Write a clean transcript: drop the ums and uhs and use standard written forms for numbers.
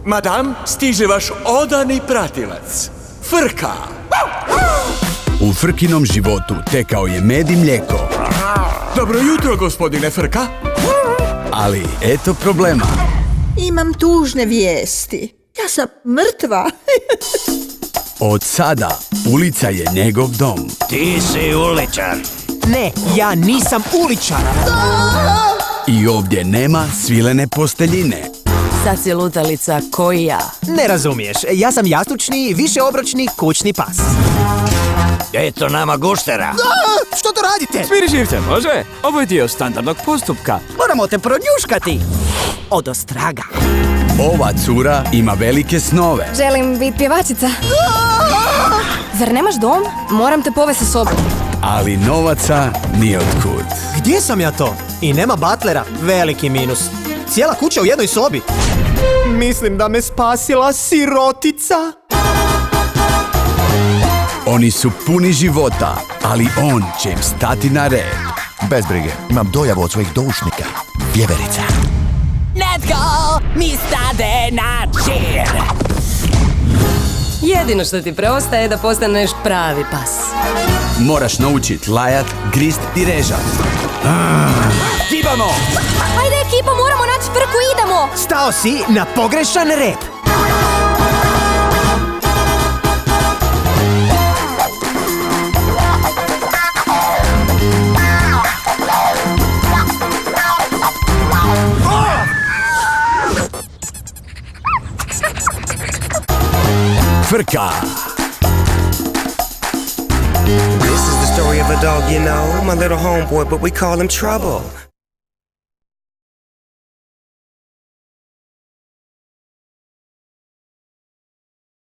Madam, stiže vaš odani pratilac, Frka. U Frkinom životu tekao je med i mlijeko. Dobro jutro, gospodine Frka. Ali eto problema. Imam tužne vijesti. Ja sam mrtva. Od sada ulica je njegov dom. Ti si uličar. Ne, ja nisam uličar. I ovdje nema svilene posteljine. Sad si lutalica koji ja. Ne razumiješ, ja sam jastučni, višeobročni kućni pas. Eto nama guštera. Što to radite? Smiri živce, može? Ovo je dio standardnog postupka. Moramo te pronjuškati. Odostraga. Ova cura ima velike snove. Želim biti pjevačica. Zar nemaš dom? Moram te povesti sa sobom. Ali novaca nije otkud. Gdje sam ja to? I nema butlera, veliki minus. Cijela kuća u jednoj sobi. Mislim da me spasila sirotica. Oni su puni života, ali on će im stati na red. Bez brige, imam dojavu od svojih doušnika. Vjeverica. Netko mi stade na čir. Jedino što ti preostaje je da postaneš pravi pas. Moraš naučit lajat, grist i režat. Kibamo! Ajde ekipa, moramo naći Frku, idemo! Stao si na pogrešan rep. Frka! This is the story of a dog, you know, my little homeboy, but we call him Trouble.